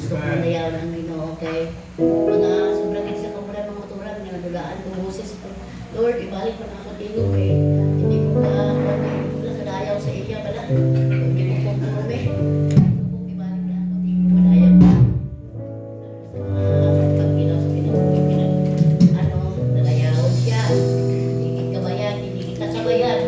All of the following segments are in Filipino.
gusto ko nayaw ng Ginoo kay mga sobrang gid sa kamulan mga turan nga dulaan ng boses ko. Lord, ibalik mo na ako dito kay hindi ko na wala sa dayaw sa iya pala. Hindi ko kumpume. Ibalik na ako dito madayaw na. Pag pinaw ano, nalayaw siya. Hindi kabayan, hindi kita kabayan.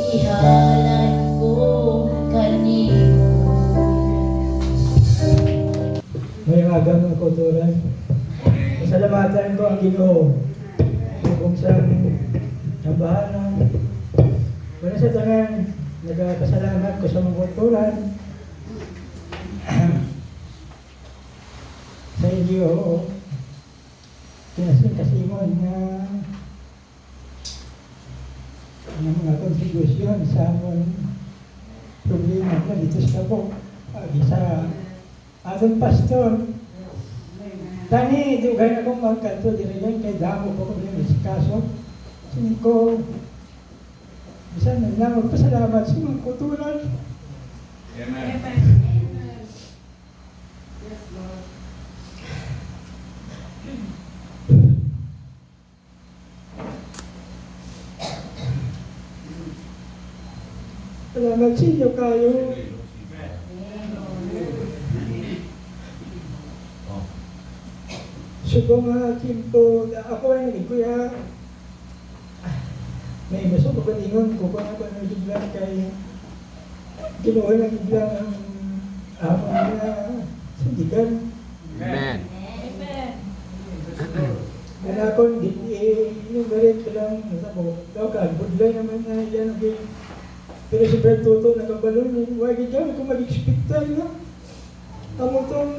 Ihalad ko kanimo. Ngayong aga mga kauturan. Pasalamatan ko ang Ginoo kung saan nambahan ng wala sa tanan. Nagpasalamat ko sa mga kauturan sa inyo. Kinasin-kasimon na mga kontribusyon sa amon problema ko dito sa Tabok. Sa atong pastor, tani, dugay akong magkanto, diriyan kay damo ko kung yung kaso. Sinin ko, bisa na magpasalamat sa mga kutulan. Amen. Salamat sa inyo kayo. Subong nga, Kimpo, ako ay naging kuya. May maso ko paningon ko kung ako na biglang kay Ginoo na biglang ang amon na sindigan. Amen. Kaya ako, yung galit ko lang, daw ka, budlay naman na yan. Pero si Brad Toto nakabalon, wag ikaw, kung mag-expectan na. Amo itong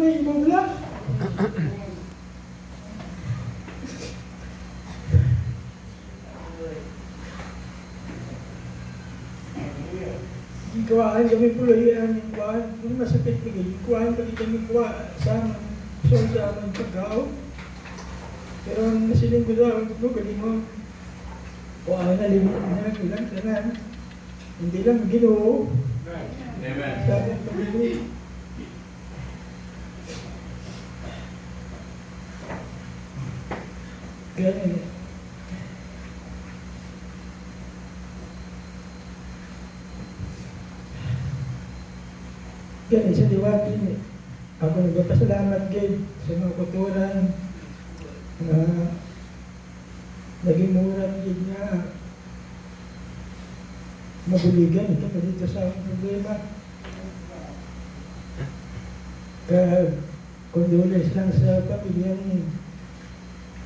may mula. Kuhaan kami puloy ang kuhaan, kung masakit bigay, kuhaan kami kuha sa aming pagkaw. Pero ang nasiling ko daw, ito galing mo, kuhaan na limit na ilang tanan. Hindi lang Ginoo. Amen. Sa ating pag-ibig. Ganyan. Ganyan sa liwagin. Ako nagpapasalamat kayo sa mga kuturan na naging murang din na mabuligan ito dito sa aming problema. Condolence lang sa pamilya ni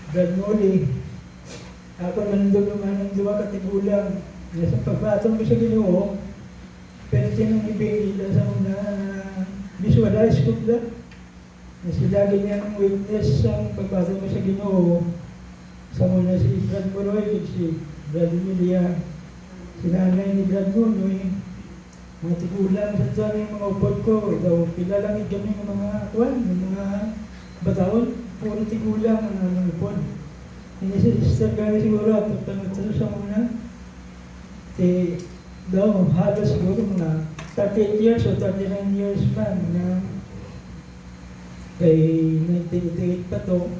Brad Molly. Ako nandun naman ng 2 katigulang nasa pagbatong ko sa Ginoo, pero tinanggibig nila sa una visualize ko na sila ganyang witness ang pagbatong ko sa Ginoo. Sa muna si Brad Moroy, si Brad Emilia, si nanay ni Brad Moroy, mga tigulang sa dyan yung mga upod ko, daw pilalangin kami ng mga kwan, ng mga bataon, puro tigulang ang mga upod. Hindi si Sister Gary siguro, pagtanong sa muna, daw halos siguro mga 38 years o 39 years pa, kay 1988 pa to,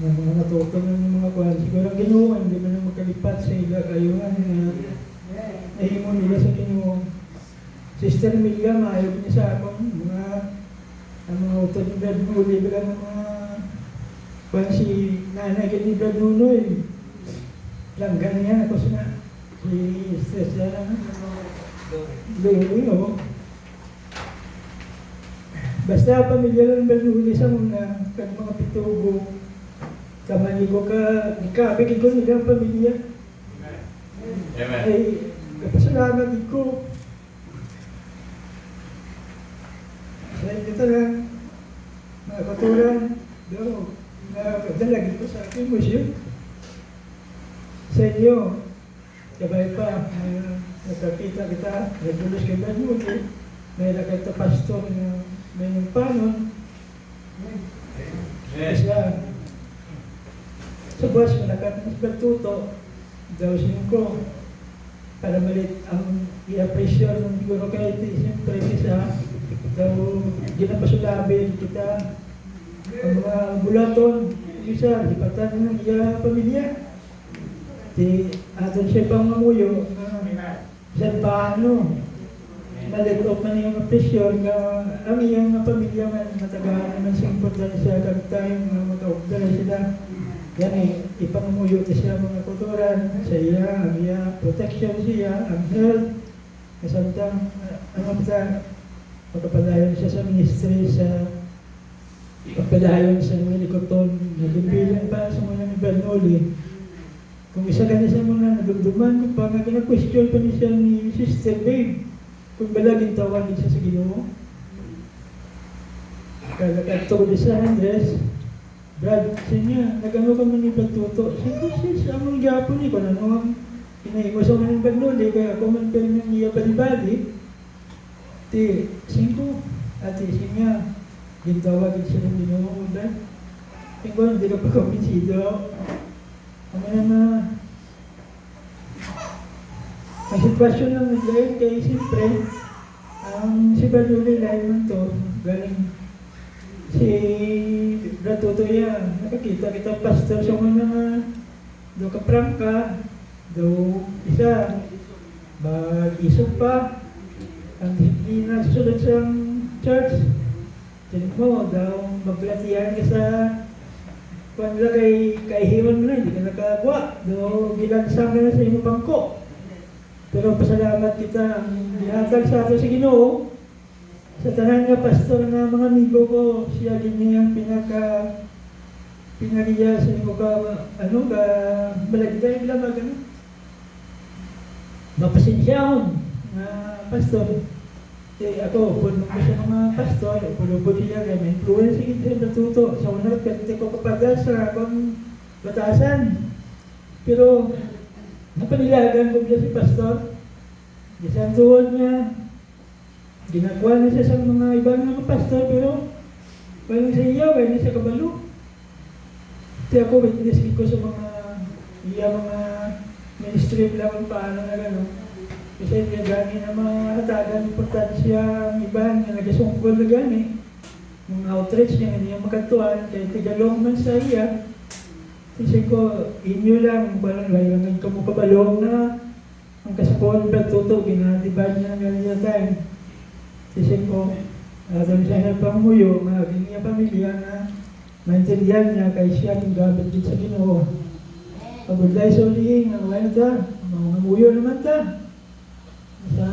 na mga natutong ng mga kwan, siguro ang Ginoo, hindi mo na magkalipat sa ila kayuhan na nahimo nila sa Ginoo. Sister Emilia, maayog niya sa akong ang mga utod ni Brad Nunoy, bilang mga kung si nanay ka ni Brad Nunoy, langgan niya ako sa si Sister Leo. Basta pamilya lang Brad Nunoy sa mga pitugo, kamaligo ka, ikabigin ko nilang pamilya. Amen. Ay, kapasalamat ko. Dahil ito lang, mga katulan, dalagi ko sa aking museum. Sa inyo, kabay pa, nakakita kita, nagbulos kay Banuti, may nakita pastor na may panon. Kasi sa buwas, malakad ng Batuto, daw ko, para malit ang i-appreciate ng siguro kahit siyempre isa, daw ginapasulabi kita ang mga bulaton, isa, lipatan ng iya pamilya. Aton siya pang mamuyo, sa paano, malit o man yung appreciate ka, ang iyang pamilya man, matagaan naman sa importansya, kag tayong makaugdala sila. Yan ay ipangamuyo siya mga kuturan sa iya, ang iya protection siya, ang health, kasantang, ang mga Pagkapadayon siya sa ministry, sa pagpadayon sa mga likoton, nagimbilan pa sa mga ni Bernoulli. Kung isa ka na sa mga nadumduman ko pa, nga kina-question pa niya siya ni Sister Babe, kung balaging tawagin siya sa Ginoo. Kagakagto ko sa Andres, Brad, siya nagano ka man ni Batuto. Siya among gyapon ni ko na noong inaimo sa mga ni Bernoulli, kaya ako man pero niya bali-bali. Ti, 5, ati siya gintawagin siya ng Ginoo, Brad. Tingko, hindi ka pa kumbinsido. Ang ang sitwasyon ng naglayon kay siyempre, si Bernoulli lahat man to, galing si Brad Tutoya, nakakita kita pastor sa mga do kaprangka, do isa, mag-isog pa, ang disiplina susunod sa church, tinig mo, daw maglatihan ka sa kung nila kay hiwan mo na, hindi ka nakagawa, do gilansang ka na sa iyong bangko. Pero pasalamat kita ang dihatag sa ato sa Ginoo. Sa tanan nga pastor na mga amigo ko, siya din niya ang pinariya sa inyo ka, balagita yung lamag, mapasensyahon na pastor. Ako, puno ko siya mga pastor, puno ko siya, may influence kita sa Batuto. Sa una, pwede ko kapagal sa akong batasan. Pero, napanilagan ko siya si pastor. Isang tuon niya, ginagawa na siya sa mga ibang mga pastor, pero parang sa iya, wala siya kabalo. Kasi ako, witness ko sa mga ministry lang paano na gano'n. Kasi niya gani na mga hatagan, importansya ang iba niya nagasungkol na gani. Yung outreach niya, hindi niya makatuan, kaya tigalong man sa iya. Kasi ko, inyo lang, parang layang ka mo kabalong na ang kasapon Brad Tuto, ginatibad niya ng ganyan time. Kasi ko, doon siya na panguyo, maging niya pamilya na maintindihan niya kay siya ang gabit din sa Ginoo. Pagudlay sa ulihin, ang wala ta, mga muyo naman ta. Sa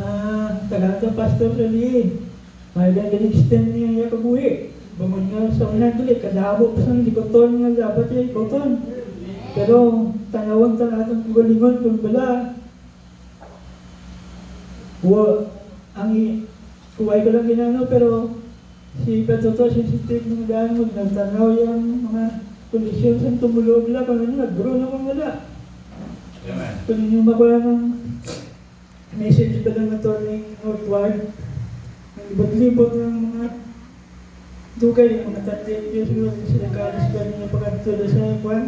taga-ta pastor sa ulihin, may lang extend niya yung kabuhi. Bamon nga sa unang tulit, kadabo pa sa likoton nga dapat yung likoton. Pero tanawang tanatang kugalingon kung bala, kuway ko lang ginano, pero si Batuto, sensitive ng daan mo, nagtanaw yung mga kondisyon sa tumulog lang, kung ano, nag-grow na kung wala. Amen. Kung ninyo makuha ng message ba ng attorney Northward, ang libot-libot ng mga dugay, yung mga tatay, sila kalis ba niya pagkatuloy sa kwan.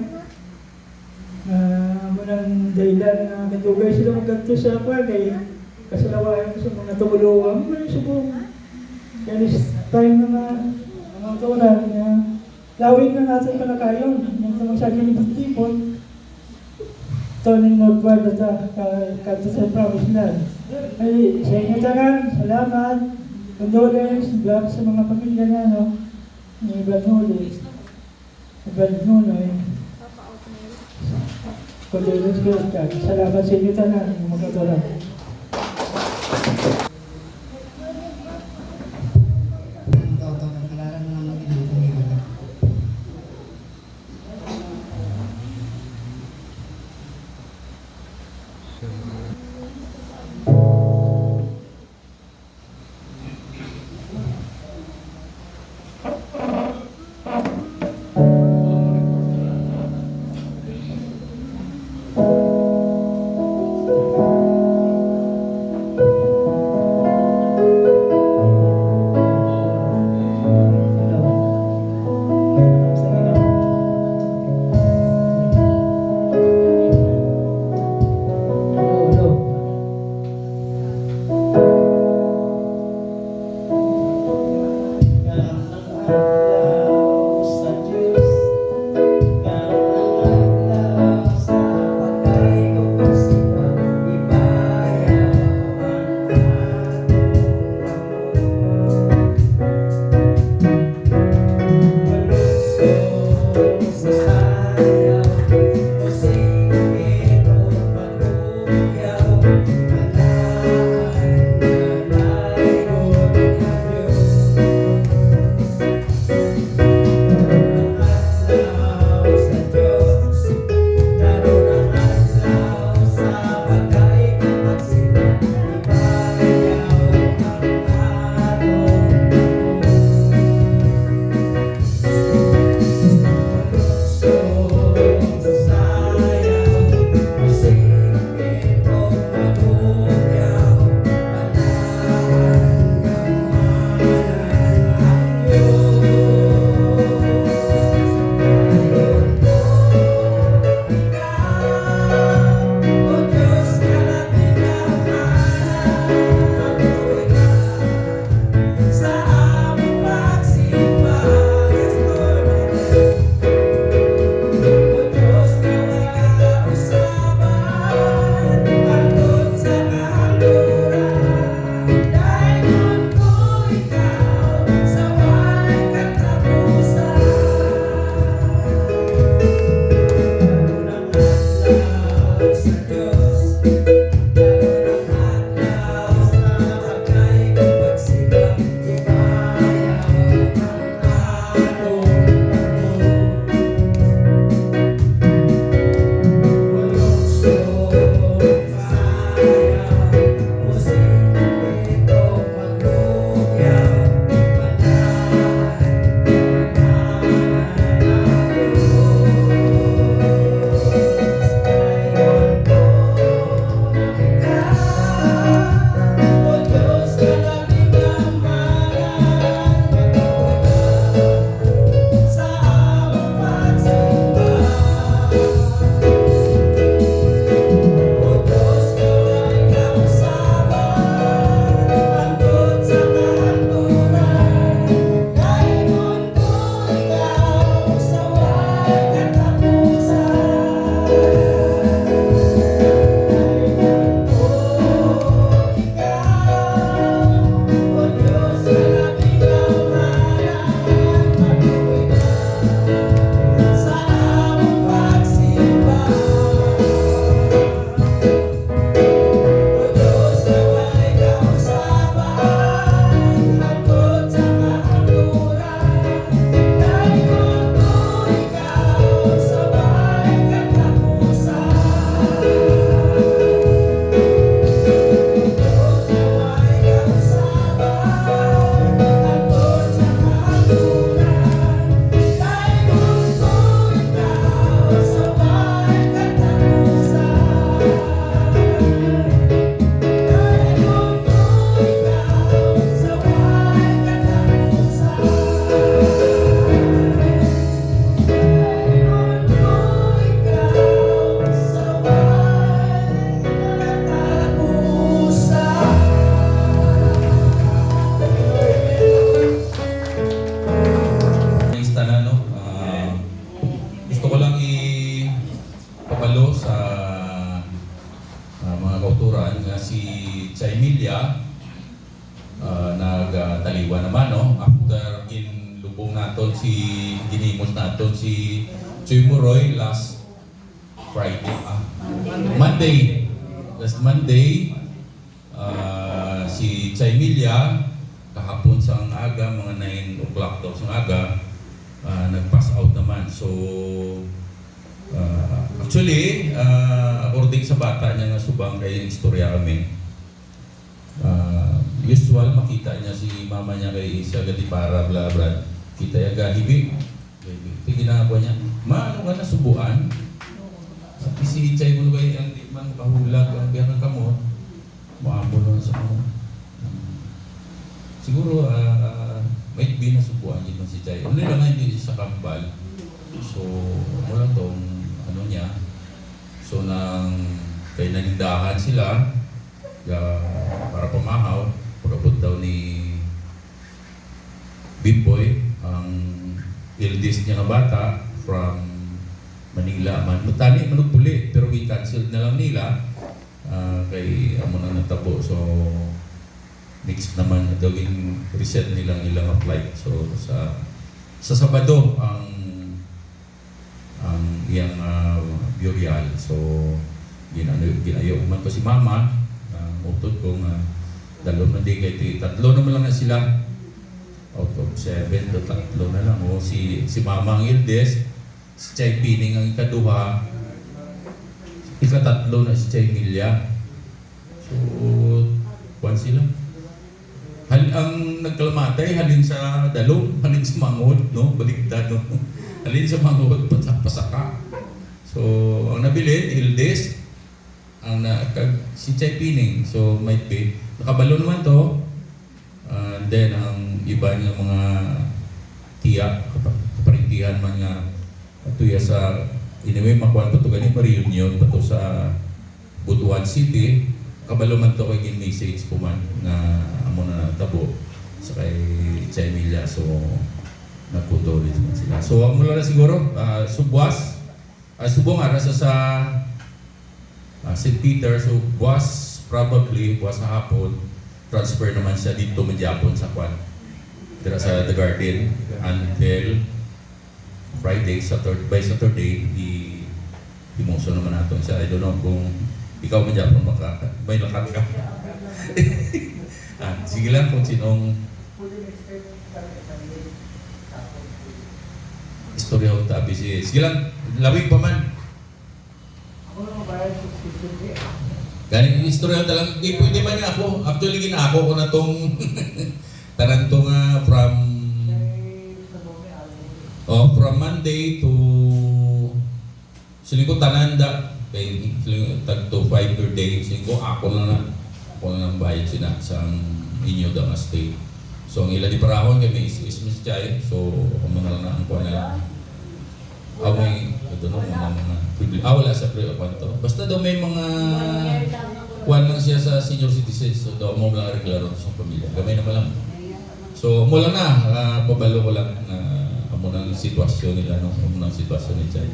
Munang dahilan na kadugay sila magkanto sa kwan, kay kasalawahan sa mga tumulungan, may subong. Yan is time na mga kaulan na lawin na natin palakayon. Yung sa mga libot-libot, Turning Northward at kanto sa promised land. Ay, sa inyo tanan, salamat, condolence, glad sa mga pamilya na, no? Ni Bernoulli. Condolence ko ka. Salamat sa inyo tanan, mga katulang. kaliwa naman, no? After ginlubong naton ginimos naton si Choy Moroy last Friday, Monday. Last Monday, si Chay Milya, kahapon sa aga, mga 9 o'clock daw sa aga, nag-pass out naman. So, actually, according sa bata niya nga subang kay istorya kami, usual makita niya si mama niya kay Isya Gatipara, bla bla, kita ya gahibi. Ito ginagawa niya, ano ka na subuan? At si Chay mo kay ang di man kahulag, ang biyak ng kamot, maamo lang sa kamot. Siguro, may binasubuan yun si Chay. Ano lang hindi sa kambal. So, wala tong ano niya. So, kay nanindahan sila, para pamahaw, pagkabot daw ni Big Boy, ang eldest niya na bata from Manila man. Matani, manugpuli, pero i-cancel na lang nila kay amo na natabo. So, next naman gawin reset nilang ilang flight. So, sa Sabado, ang iyang burial. So, ginayo man ko si mama, utod ko nga dalo na di kay tatlo naman lang na sila out of 7 to tatlo na lang. O si mama ang eldest, si Chay Pining ang ikaduha, ikatatlo na si Chay Milya. So, kuwan sila. Ang nagkalamatay, halin sa dalong, halin sa mangod, no? Baligtad, no? Halin sa mangod, pasaka. So, ang nabilin, eldest, si Chay Pining. So, might be. Nakabalo naman to. And then, ang iba niya mga tiyak, kaparintihan man nga, tuya sa, anyway, makuhan pa ito ganit, ma-reunion pa ito sa Butuan City. Kabalo man ito kay message ko man na amo na tabo sa kay Chay Milya. So, nagkutuloy naman sila. So, mula na siguro, subong ara sa St. Peter. So, buwas sa hapon, transfer naman siya dito Magyapon sa Kwan. Dira sa The Garden until Friday, by Saturday, i-moso naman natin siya. I don't know kung ikaw Magyapon may lakat ka. Sige lang kung sinong istorya o tabi si. Sige lang, lawig pa man. Galing istorya talang, di pwede man niya ako. Actually, ginako ko na tong taranto nga from Monday to silingko tananda kay tag to 5 per day. Silingko ako na ang bayad sila sa inyo daw na stay. So, ang ila di parahon kami is Miss Chay. So, ako na lang ang kuha na lang. May, ito no, mga wala sa pre-apanto. Basta daw may mga kuwan lang siya sa senior citizens. So, daw mo lang reklaro sa pamilya. Gamay naman lang. So, mula na, pabalo ko lang na amo ng sitwasyon nila, no? Amo ng sitwasyon ni Chay.